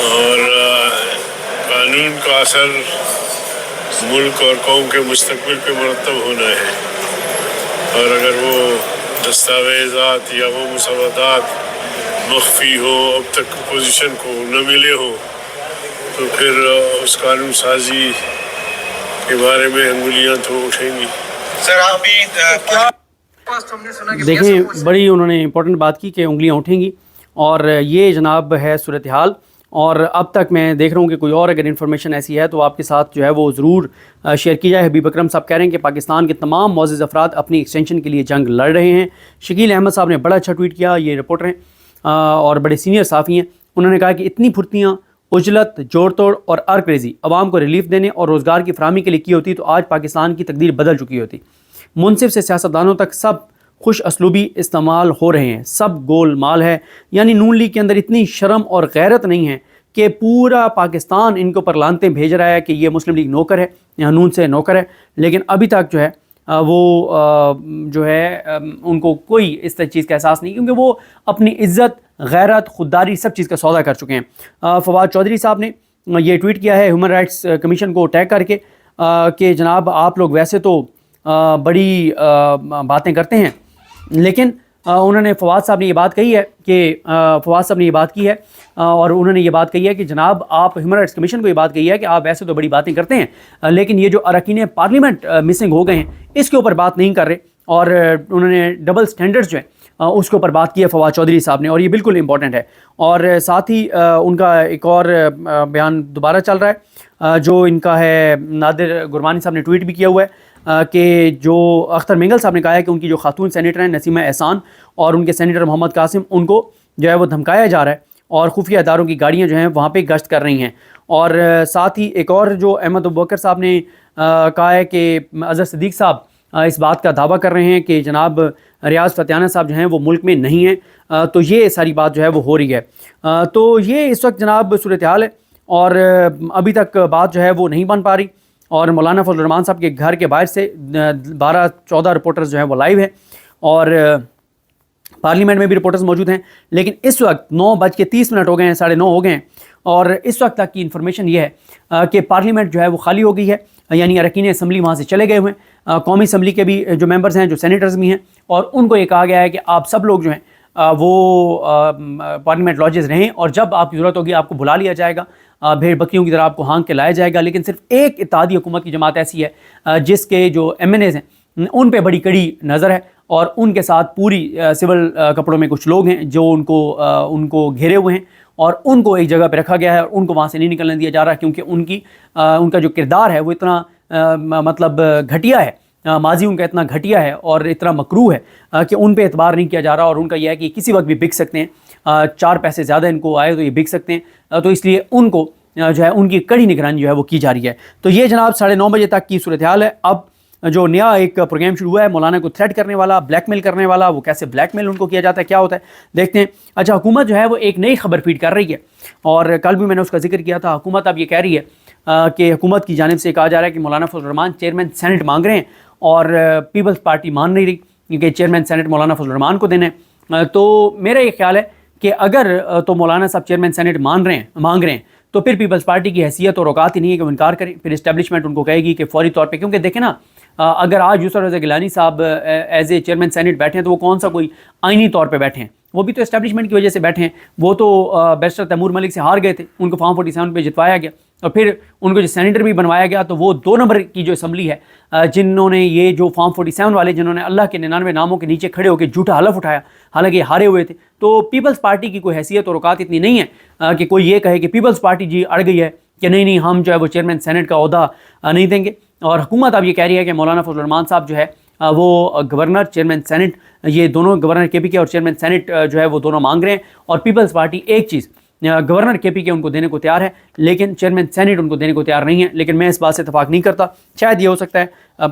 اور قانون کا اثر ملک اور قوم کے مستقبل پہ مرتب ہونا ہے، اور اگر وہ دستاویزات یا وہ مسودات مخفی ہو، اب تک پوزیشن کو نہ ملے ہو، تو پھر اس قانون سازی کے بارے میں انگلیاں تو اٹھیں گی۔ سر آپ بھی کیا ہم نے سنا کہ دیکھیں بڑی انہوں نے امپورٹنٹ بات کی کہ انگلیاں اٹھیں گی، اور یہ جناب ہے صورتحال۔ اور اب تک میں دیکھ رہا ہوں کہ کوئی اور اگر انفارمیشن ایسی ہے تو آپ کے ساتھ جو ہے وہ ضرور شیئر کی جائے۔ حبیب اکرم صاحب کہہ رہے ہیں کہ پاکستان کے تمام معزز افراد اپنی ایکسٹینشن کے لیے جنگ لڑ رہے ہیں۔ شکیل احمد صاحب نے بڑا اچھا ٹویٹ کیا، یہ رپورٹر ہیں اور بڑے سینئر صحافی ہیں۔ انہوں نے کہا کہ اتنی پھرتیاں، عجلت، جوڑ توڑ اور ارکریزی عوام کو ریلیف دینے اور روزگار کی فراہمی کے لیے کی ہوتی تو آج پاکستان کی تقدیر بدل چکی ہوتی۔ منصف سے سیاستدانوں تک سب خوش اسلوبی استعمال ہو رہے ہیں، سب گول مال ہے۔ یعنی نون لیگ کے اندر اتنی شرم اور غیرت نہیں ہے کہ پورا پاکستان ان کے اوپر لانتیں بھیج رہا ہے کہ یہ مسلم لیگ نوکر ہے یا نون سے نوکر ہے، لیکن ابھی تک جو ہے وہ جو ہے ان کو کوئی اس طرح چیز کا احساس نہیں، کیونکہ وہ اپنی عزت، غیرت، خودداری سب چیز کا سودا کر چکے ہیں۔ فواد چودھری صاحب نے یہ ٹویٹ کیا ہے ہیومن رائٹس کمیشن کو ٹیگ کر کے کہ جناب آپ لوگ ویسے تو بڑی باتیں کرتے ہیں، لیکن انہوں نے فواد صاحب نے یہ بات کہی ہے کہ اور انہوں نے یہ بات کہی ہے کہ جناب آپ ہیومن رائٹس کمیشن کو یہ بات کہی ہے کہ آپ ویسے تو بڑی باتیں کرتے ہیں، لیکن یہ جو اراکین پارلیمنٹ مسنگ ہو گئے ہیں اس کے اوپر بات نہیں کر رہے، اور انہوں نے ڈبل سٹینڈرڈز جو ہیں اس کے اوپر بات کی ہے فواد چودھری صاحب نے، اور یہ بالکل امپورٹنٹ ہے۔ اور ساتھ ہی ان کا ایک اور بیان دوبارہ چل رہا ہے جو ان کا ہے، نادر گرمانی صاحب نے ٹویٹ بھی کیا ہوا ہے کہ جو اختر مینگل صاحب نے کہا ہے کہ ان کی جو خاتون سینیٹر ہیں نسیمہ احسان اور ان کے سینیٹر محمد قاسم، ان کو جو ہے وہ دھمکایا جا رہا ہے اور خفیہ اداروں کی گاڑیاں جو ہیں وہاں پہ گشت کر رہی ہیں۔ اور ساتھ ہی ایک اور جو احمد ابوبکر صاحب نے کہا ہے کہ اظہر صدیق صاحب اس بات کا دعویٰ کر رہے ہیں کہ جناب ریاض فتیانہ صاحب جو ہیں وہ ملک میں نہیں ہیں، تو یہ ساری بات جو ہے وہ ہو رہی ہے۔ تو یہ اس وقت جناب صورتحال ہے، اور ابھی تک بات جو ہے وہ نہیں بن پا رہی، اور مولانا فضل الرحمان صاحب کے گھر کے باہر سے 12-14 رپورٹرز جو ہیں وہ لائیو ہیں، اور پارلیمنٹ میں بھی رپورٹرز موجود ہیں، لیکن اس وقت 9:30 ہو گئے ہیں، 9:30 ہو گئے ہیں، اور اس وقت تک کی انفارمیشن یہ ہے کہ پارلیمنٹ جو ہے وہ خالی ہو گئی ہے، یعنی اراکین اسمبلی وہاں سے چلے گئے ہوئے ہیں، قومی اسمبلی کے بھی جو ممبرز ہیں، جو سینیٹرز بھی ہیں، اور ان کو یہ کہا گیا ہے کہ آپ سب لوگ جو ہیں وہ پارلیمنٹ لاجز رہیں، اور جب آپ کی ضرورت ہوگی آپ کو بلا لیا جائے گا، بھیڑ بکریوں کی طرح آپ کو ہانک کے لایا جائے گا۔ لیکن صرف ایک اتحادی حکومت کی جماعت ایسی ہے جس کے جو ایم این ایز ہیں ان پہ بڑی کڑی نظر ہے، اور ان کے ساتھ پوری سول کپڑوں میں کچھ لوگ ہیں جو ان کو گھیرے ہوئے ہیں، اور ان کو ایک جگہ پہ رکھا گیا ہے، اور ان کو وہاں سے نہیں نکلنے دیا جا رہا، کیونکہ ان کا جو کردار ہے وہ اتنا مطلب گھٹیا ہے، ماضی ان کا اتنا گھٹیا ہے اور اتنا مکروہ ہے کہ ان پہ اعتبار نہیں کیا جا رہا، اور ان کا یہ ہے کہ کسی وقت بھی بک سکتے ہیں، 4 پیسے زیادہ ان کو آئے تو یہ بک سکتے ہیں، تو اس لیے ان کو جو ہے ان کی کڑی نگرانی جو ہے وہ کی جا رہی ہے۔ تو یہ جناب 9:30 بجے تک کی صورتحال ہے۔ اب جو نیا ایک پروگرام شروع ہوا ہے مولانا کو تھریٹ کرنے والا، بلیک میل کرنے والا، وہ کیسے بلیک میل ان کو کیا جاتا ہے، کیا ہوتا ہے دیکھتے ہیں۔ اچھا، حکومت جو ہے وہ ایک نئی خبر فیڈ کر رہی ہے، اور کل بھی میں نے اس کا ذکر کیا تھا۔ حکومت اب یہ کہہ رہی ہے کہ حکومت کی جانب سے کہا جا رہا ہے کہ مولانا فضل الرحمان چیئرمین سینٹ مانگ رہے ہیں، اور پیپلز پارٹی مان نہیں رہی کیونکہ چیئرمین سینٹ مولانا فضل الرحمان کو دینا ہے۔ تو میرا یہ خیال ہے کہ اگر تو مولانا صاحب چیئرمین سینٹ مانگ رہے ہیں تو پھر پیپلز پارٹی کی حیثیت اور اوقات ہی نہیں ہے کہ وہ انکار کریں، پھر اسٹیبلشمنٹ ان کو کہے گی کہ فوری طور پہ، کیونکہ دیکھیں نا اگر آج یوسف رضا گیلانی صاحب ایز اے چیئرمین سینٹ بیٹھے ہیں تو وہ کون سا کوئی آئینی طور پہ بیٹھے ہیں، وہ بھی تو اسٹیبلشمنٹ کی وجہ سے بیٹھے ہیں، وہ تو بیرسٹر تیمور ملک سے ہار گئے تھے، ان کو فارم 47 پہ جتوایا گیا، اور پھر ان کو جو سینیٹر بھی بنوایا گیا، تو وہ 2 نمبر کی جو اسمبلی ہے جنہوں نے یہ جو فارم 47 والے جنہوں نے اللہ کے 99 ناموں کے نیچے کھڑے ہو کے جھوٹا حلف اٹھایا، حالانکہ یہ ہارے ہوئے تھے، تو پیپلز پارٹی کی کوئی حیثیت اور اوقات اتنی نہیں ہے کہ کوئی یہ کہے کہ پیپلز پارٹی جی اڑ گئی ہے کہ نہیں ہم جو ہے وہ چیئرمین سینٹ کا عہدہ نہیں دیں گے۔ اور حکومت اب یہ کہہ رہی ہے کہ مولانا فضل الرحمان صاحب جو ہے وہ گورنر، چیئرمین سینٹ، یہ دونوں گورنر کے پی کے اور چیئرمین سینٹ جو ہے وہ دونوں مانگ رہے ہیں، اور پیپلز پارٹی ایک چیز گورنر کے پی کے ان کو دینے کو تیار ہے، لیکن چیئرمین سینٹ ان کو دینے کو تیار نہیں ہے۔ لیکن میں اس بات سے اتفاق نہیں کرتا، شاید یہ ہو سکتا ہے،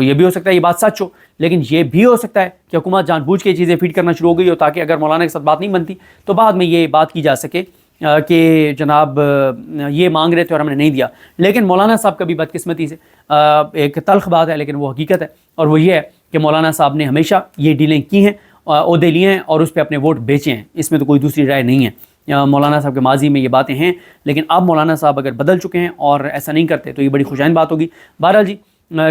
یہ بھی ہو سکتا ہے یہ بات سچ ہو، لیکن یہ بھی ہو سکتا ہے کہ حکومت جان بوجھ کے چیزیں فیڈ کرنا شروع ہو گئی ہو تاکہ اگر مولانا کے ساتھ بات نہیں بنتی تو بعد میں یہ بات کی جا سکے کہ جناب یہ مانگ رہے تھے اور ہم نے نہیں دیا۔ لیکن مولانا صاحب کا بھی بدقسمتی سے ایک تلخ بات ہے، لیکن وہ حقیقت ہے، اور وہ یہ ہے کہ مولانا صاحب نے ہمیشہ یہ ڈیلیں کی ہیں، عہدے لیے ہیں، اور اس پہ اپنے ووٹ بیچے ہیں، اس میں تو کوئی دوسری رائے نہیں ہے۔ مولانا صاحب کے ماضی میں یہ باتیں ہیں، لیکن اب مولانا صاحب اگر بدل چکے ہیں اور ایسا نہیں کرتے تو یہ بڑی خوشائن بات ہوگی۔ بہرحال جی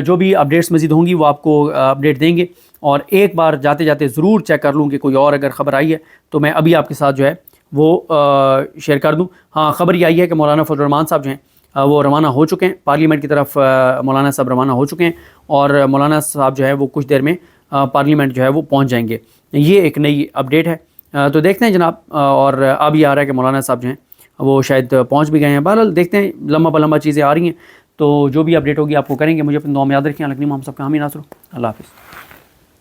جو بھی اپڈیٹس مزید ہوں گی وہ آپ کو اپڈیٹ دیں گے، اور ایک بار جاتے جاتے ضرور چیک کر لوں کہ کوئی اور اگر خبر آئی ہے تو میں ابھی آپ کے ساتھ جو ہے وہ شیئر کر دوں۔ ہاں خبر یہ آئی ہے کہ مولانا فضل الرحمان صاحب جو ہیں وہ روانہ ہو چکے ہیں پارلیمنٹ کی طرف، مولانا صاحب روانہ ہو چکے ہیں اور مولانا صاحب جو ہے وہ کچھ دیر میں پارلیمنٹ جو ہے وہ پہنچ جائیں گے۔ یہ ایک نئی اپڈیٹ ہے، تو دیکھتے ہیں جناب، اور اب یہ آ رہا ہے کہ مولانا صاحب جو ہیں وہ شاید پہنچ بھی گئے ہیں۔ بہرحال دیکھتے ہیں، لمبا لمبا چیزیں آ رہی ہیں، تو جو بھی اپڈیٹ ہوگی آپ کو کریں گے۔ مجھے اپنے دعا میں یاد رکھیں۔ اللہ کریم ہم سب کا حامی ناصر ہو۔ اللہ حافظ۔